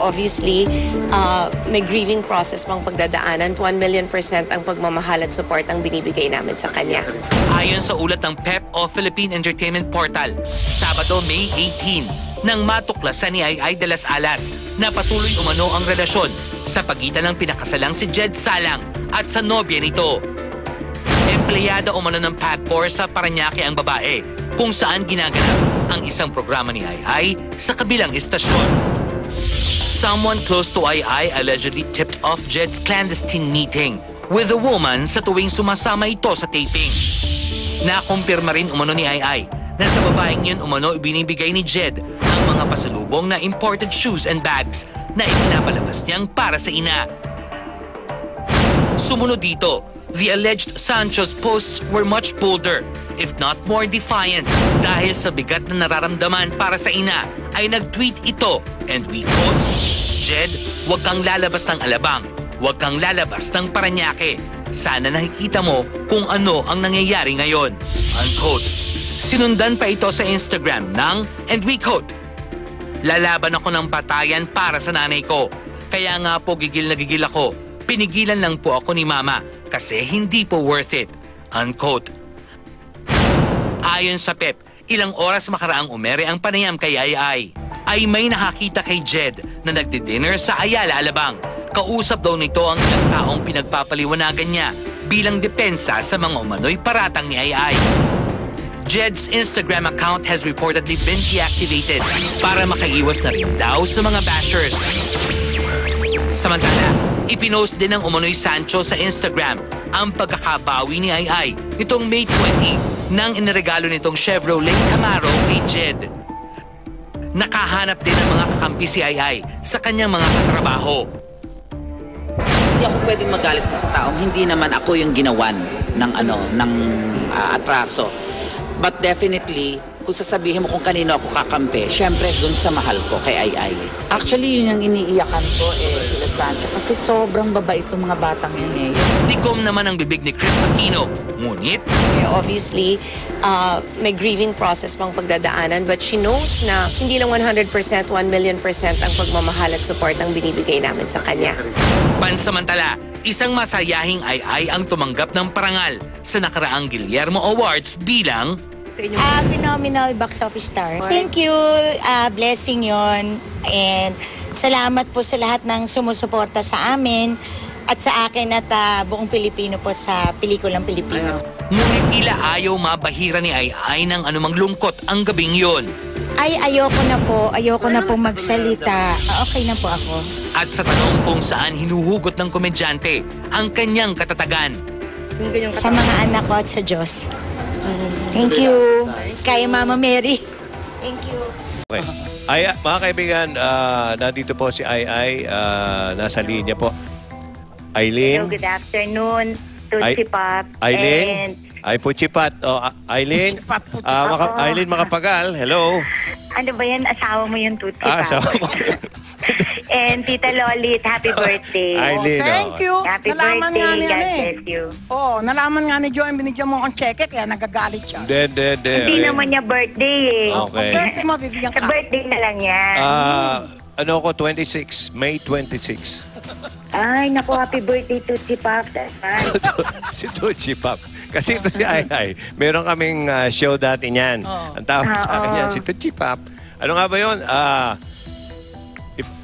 Obviously, may grieving process pang pagdadaanan. 1 million % ang pagmamahal at support ang binibigay namin sa kanya. Ayon sa ulat ng PEP o Philippine Entertainment Portal, Sabado, May 18, nang matuklasan ni Ai de las Alas na patuloy umano ang relasyon sa pagitan ng pinakasalang si Jed Salang at sa nobya nito. Empleyada umano ng PAGCOR sa Parañaque ang babae, kung saan ginaganap ang isang programa ni Ai sa kabilang istasyon. Someone close to Ai allegedly tipped off Jed's clandestine meeting with the woman sa tuwing sumasama ito sa taping. Nakumpirma rin umano ni Ai na sa babaeng yun umano ibinibigay ni Jed ang mga pasalubong na imported shoes and bags na ipinapalabas niyang para sa ina. Sumunod dito, the alleged Sancho's posts were much bolder, if not more defiant, dahil sa bigat na nararamdaman para sa ina ay nag-tweet ito, and we quote, "Jed, huwag kang lalabas ng Alabang, huwag kang lalabas ng Parañaque. Sana nakikita mo kung ano ang nangyayari ngayon." Unquote. Sinundan pa ito sa Instagram ng, and we quote, "Lalaban ako ng patayan para sa nanay ko. Kaya nga po gigil na gigil ako. Pinigilan lang po ako ni Mama kasi hindi po worth it." Unquote. Ayon sa PEP, ilang oras makaraang umere ang panayam kay Ai ay may nakakita kay Jed na nagdi-dinner sa Ayala, Alabang. Kausap daw nito ang ilang taong pinagpapaliwanagan niya bilang depensa sa mga umano'y paratang ni Ai. Jed's Instagram account has reportedly been deactivated para makaiwas na rin daw sa mga bashers. Samantala, ipinost din ng umano'y Sancho sa Instagram ang pagkakabawi ni Ai nitong May 20 nang iniregalo nitong Chevrolet Camaro kay Jed. Nakahanap din ng mga kakampi si Ai sa kanyang mga katrabaho. Hindi ako pwedeng magalit dun sa taong hindi naman ako yung ginawan ng atraso. But definitely, kung sasabihin mo kung kanino ako kakampi, syempre dun sa mahal ko kay Ai. Actually, yun yung iniiyakan ko sila Sancho kasi sobrang babait itong mga batang yun Tikom naman ang bibig ni Chris Aquino. Ngunit, Obviously, may grieving process pang pagdadaanan, but she knows na hindi lang 100%, 1 million % ang pagmamahal at support ang binibigay namin sa kanya. pansamantala, isang masayahing Ai ang tumanggap ng parangal sa nakaraang Guillermo Awards bilang Phenomenal box office star. Thank you. Blessing yon. And salamat po sa lahat ng sumusuporta sa amin at sa akin at buong Pilipino po sa pelikulang Pilipino. Ngunit tila ayaw mabahira ni Ai ng anumang lungkot ang gabing yon. Ay, ayoko na po magsalita. Okay na po ako. At sa tanong kung saan hinuhugot ng komedyante ang kanyang katatagan. Sa mga anak ko at sa Diyos. Thank you. Kay Mama Mary. Thank you. Okay. Mga kaibigan, nandito po si Ai, nasa linya po. Aileen. Hello, good afternoon. Tutsi Pop. Aileen. Ay, Puchipat. Aileen. Aileen Makapagal. Hello. Ano ba yan? Asawa mo yung Tutsi Pop. Asawa mo. And Tita Lolit, happy birthday. Aileen. Thank you. Happy Nalaman nga birthday. ni God ano eh. bless you. Oo, nalaman nga ni Joy, binigyan mo akong cheque, kaya nagagalit siya. Hindi naman niya birthday eh. Okay. Kung birthday mo, bibigyan Sa ka. birthday na lang yan. Ano ko, 26. May 26. Ay, naku, happy birthday, Tutsi Pop. Si Tucci Pop. Kasi ito si Ai. Meron kaming show dati niyan. Ang tawag sa akin yan, si Tucci Pop. Ano nga ba yun?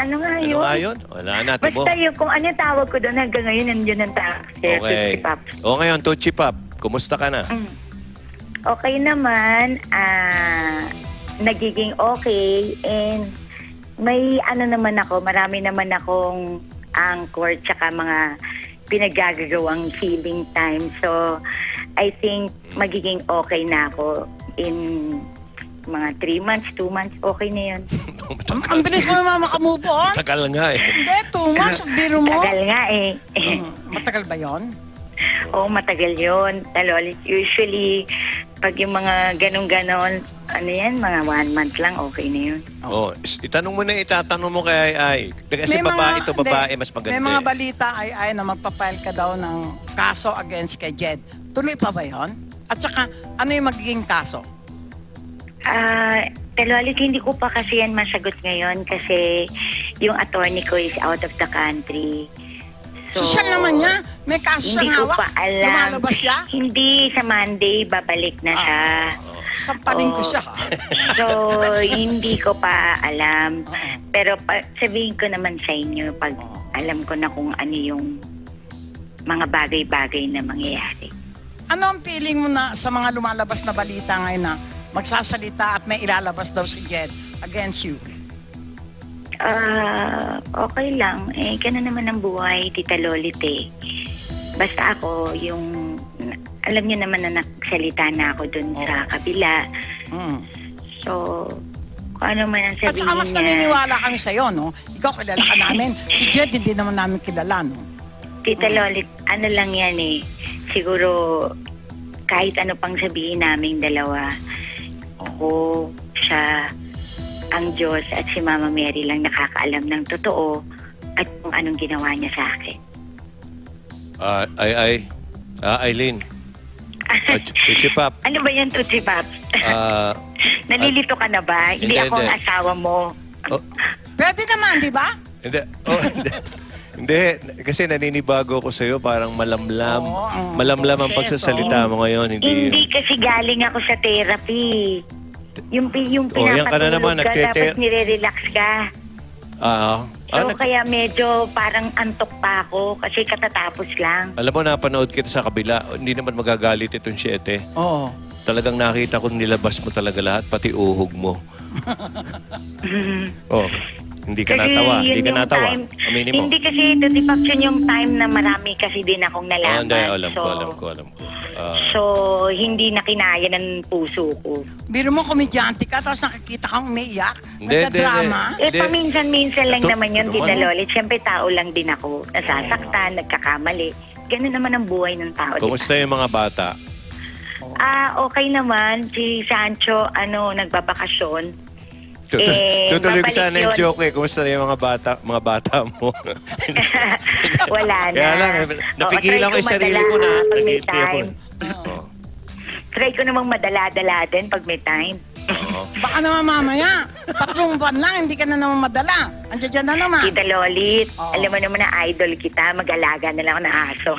Ano nga Ano yun? nga yun? Wala na. Basta yun, kung ano tawag ko doon hanggang ngayon, nandiyan ang tawag. Okay. Tutsi Pop. O ngayon, Tucci Pop. Kumusta ka na? Okay naman. Nagiging okay. And may ano naman ako, marami naman akong anchor tsaka mga pinaggagawang healing time. So, I think magiging okay na ako in mga 3 months, 2 months, okay na yun. Ang bilis mo naman makamove on. Tagal nga eh. Hindi, 2 months, biro mo. Tagal nga eh. Matagal ba yon? Oo, matagal yun. Usually, pag yung mga ganon-ganon, ano yan, mga 1 month lang, okay na yun. Oh, itanong mo na itatanong mo kay Ai. Kasi babae ito, babae, mas maganda. May mga balita ay na magpapile ka daw ng kaso against kay Jed. Tuloy pa ba yon? At saka, ano yung magiging kaso? Pero hindi ko pa kasi yan masagot ngayon kasi yung attorney ko is out of the country. Social naman niya. May kaso Hindi siyang ko hawak. pa alam. Lumalabas siya. Hindi, sa Monday, babalik na siya. Sampalin ko siya. So, hindi ko pa alam. Pero sabihin ko naman sa inyo, pag alam ko na kung ano yung mga bagay-bagay na mangyayari. Ano ang feeling mo na sa mga lumalabas na balita ngayon na magsasalita at may ilalabas daw si Jed against you? Okay lang. Ganun naman ang buhay, Tita Lolit eh. Basta ako, yung alam niyo naman na nagsalita na ako dun sa kabila. So, kung ano man ang At sabihin saka mas niya. naniniwala kami sa'yo, no? Ikaw kilala ka namin. Si Jed hindi naman namin kilala, no? Tita Lolit, ano lang yan eh. Siguro, kahit ano pang sabihin naming dalawa, ako, siya, ang Diyos at si Mama Mary lang nakakaalam ng totoo at kung anong ginawa niya sa akin. Aileen. Tutsi Pop. Ano ba yan, Tutsi Pops? Nalilito ka na ba? Hindi Hindi, ako ang hindi. asawa mo. Pwede naman, di ba? Hindi. Hindi. Kasi naninibago ko sa'yo. Parang malamlam. Malamlam ang pagsasalita mo ngayon. Hindi kasi galing ako sa therapy. Yung yan ka na naman, pinapatulog ka, tapos nire-relax ka. So, kaya medyo parang antok pa ako kasi katatapos lang. Alam mo, napanood kita sa kabila. Hindi naman magagalit itong 7. Oo. Talagang nakita ko nilabas mo talaga lahat, pati uhog mo. Hindi ka natawa. yun Hindi ka yung natawa. time. Aminin mo. Hindi kasi ito, di Pops, yun yung time na marami kasi din akong nalaman. Hindi, alam ko. So, hindi na kinaya ng puso ko. Biro mo, komedyante ka, tapos nakikita kang umiiyak, Hindi, nagka-drama. hindi. Paminsan-minsan lang Ito, naman yun, ano? Tita Lolit. Siyempre, tao lang din ako. Nasasaktan, nagkakamali. Ganun naman ang buhay ng tao. Kumusta yung mga bata? Okay naman. Si Sancho, nagbabakasyon. Tutuloy ko babalik sana yung yun. joke eh. Kumusta na yung mga bata mo? Wala na. Kaya lang, napigilan ko yung sarili ko na. Pag may Nag-guilty ako. time. Try ko namang madala-dala din pag may time. Baka naman mamaya, 3 buwan lang, hindi ka na naman madala. Andiyan dyan na naman. Tita Lolit, alam mo naman na idol kita, mag-alaga na lang ako ng aso.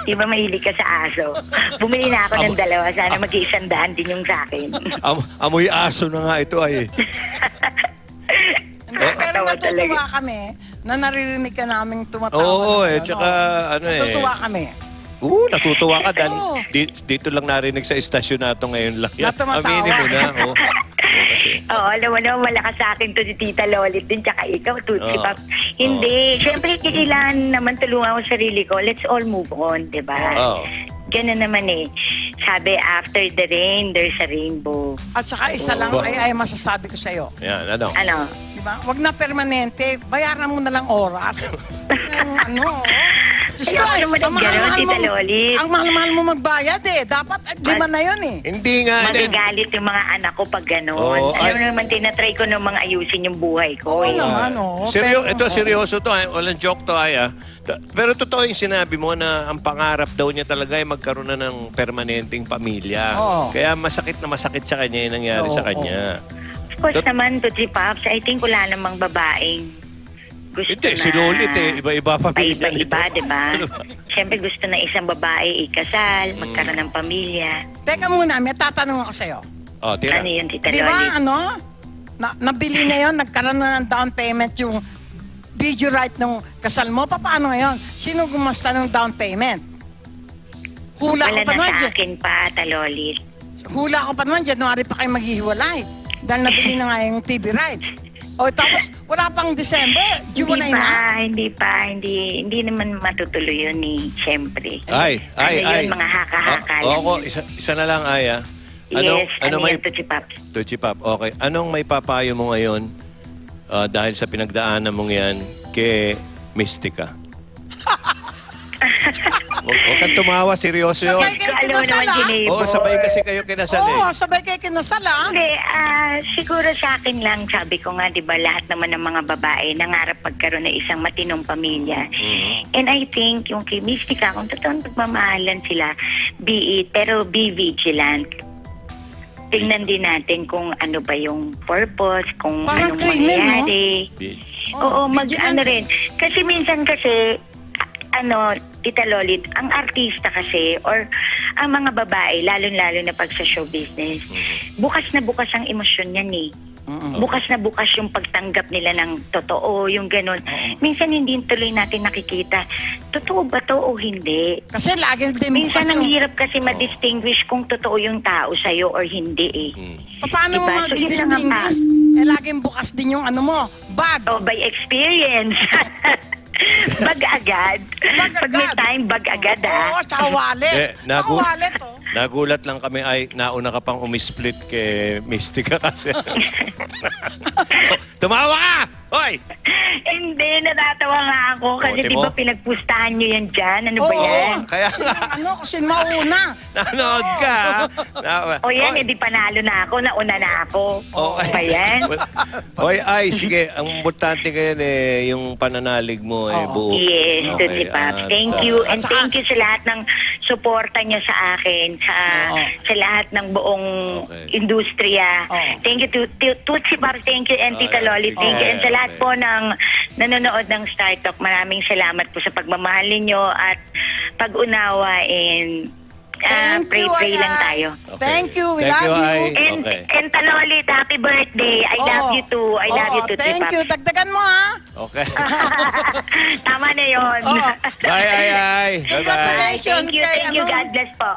Di ba mahilig ka sa aso? Bumili na ako ng 2, sana mag-100 din yung sa akin. Amoy aso na nga ito ay. Pero Nakakatawa natutuwa talaga. kami na naririnig ka naming tumatawa. Oo, na eh. gano'n. Tsaka, Natutuwa kami. Natutuwa ka dahil Oo. dito lang narinig sa istasyon nato ngayon lang. Na tumatawa. Aminin mo na. Kasi, Alam mo naman, malakas sa akin to si Tita Lolit din, tsaka ikaw, Tutsi Oo. Pop. Hindi, syempre, kailangan naman tulungan ko sarili ko. Let's all move on, di ba? Oo. Ganun naman eh. Sabi, after the rain, there's a rainbow. At saka isa lang Oo. ay masasabi ko sa'yo. yan, ano? Ano? Diba? Wag na permanente, bayaran mo na lang oras. Diyos ko, Ayaw naman ng gano'n, Tita Lolit. ang mahal-mahal mo magbayad eh. Dapat 5 na yun eh. Hindi nga. Magagalit yung mga anak ko pag gano'n. Oo, Alam mo naman, tinatry ko ng mga ayusin yung buhay ko. Oo eh. naman, Ito, seryoso to. Walang joke to, ay. Pero totoo yung sinabi mo na ang pangarap daw niya talaga ay magkaroon na ng permanenteng pamilya. Oo. Kaya masakit na masakit sa kanya yung nangyari sa kanya. Of course naman, Tutsi Pops, I think wala namang babaeng gusto Hindi, na... si Lolit eh. Iba-iba pamilya. Iba-iba, nito. di ba? Ano ba? Siyempre gusto na isang babae ikasal, magkaroon ng pamilya. Teka muna, may tatanong ako sa'yo. Tira. Ano yun, Tita Di Lolit? ba, nabili na yun, nagkaroon na ng down payment yung video right ng kasal mo. Paano ngayon? Sino gumasta ng down payment? Hula Wala ko pa na naman sa dyan. akin pa, Talolit. Hula ko pa naman, January pa kayo maghihiwalay. Dahil nabili na nga yung TV rights. O tapos, wala pang December. July na. Hindi naman matutuloy yun eh, siyempre. Ay. Yun, mga haka-haka lang. Ako, isa na lang, Aya. Yes, ano may... yan, Tutsi Pops? Tuchi Pop, okay. Anong may papayo mo ngayon dahil sa pinagdaanan mong yan kay Mystica? Huwag kang tumawa, seryoso yun. Sabay kayo Alam mo kinasal, naman, ah. Ginebor. Oo, sabay kasi kayo kinasal eh. Oo, sabay kayo kinasal, ah. Hindi, siguro sa akin lang, sabi ko nga, di ba, lahat naman ng mga babae nangarap pagkaroon ng isang matinong pamilya. And I think, yung kay Mystica, kung totoong pagmamahalan sila, be it, pero be vigilant. tingnan din natin kung ano ba yung purpose, kung Parang anong criminal, no? mangyayari. Oo, ano rin. Kasi minsan kasi, Tita Lolit, ang artista kasi, or ang mga babae, lalo-lalo na pag sa show business, bukas na bukas ang emosyon yan eh. Bukas na bukas yung pagtanggap nila ng totoo, yung ganun. Minsan hindi tuloy natin nakikita, totoo ba to o hindi? Kasi lagi din bukas Minsan ang yung... hirap kasi ma-distinguish kung totoo yung tao sa'yo or hindi eh. Paano mo Diba? So, yun lang ang mag-distinguish? Laging bukas din yung ano mo, bag. Oh, by experience. Bag agad. Bag Pag may agad. time, bag agad Oo, tsaka wallet. Wallet, oh. Nagulat lang kami ay nauna ka pang umisplit kay Mystica kasi. Tumawa ka! Hoy! Hindi, natatawa nga ako kasi Bote di mo? ba pinagpustahan nyo yan dyan? Ano ba yan? Kaya nga, Kasi mauna. nanood ka. O yan, edi panalo na ako, nauna na ako. Okay. Ba yan? Hoy, ay, sige. Ang importante ngayon yung pananalig mo buo. Yes, Okay, Tuti Pops. Thank at, you. And saka- thank you sa lahat ng suporta nyo sa akin, sa lahat ng buong Okay. industriya. Thank you to Tutsi Pops, thank you, and Tita Loli, sige. thank you. And sa lahat Okay. po ng nanonood ng Star Talk, maraming salamat po sa pagmamahal ninyo at pag-unawa, and pray lang tayo. Okay. Thank you, we Thank love you, you. Ay. And, Okay. and Talolit, happy birthday. I love you too. I love you too, Thank Pops. you. Dagdagan mo, ha? Okay. Tama na yun. Oo. Bye, ay, ay. Bye-bye. Congratulations. Thank you, kay thank you. ano. God bless po.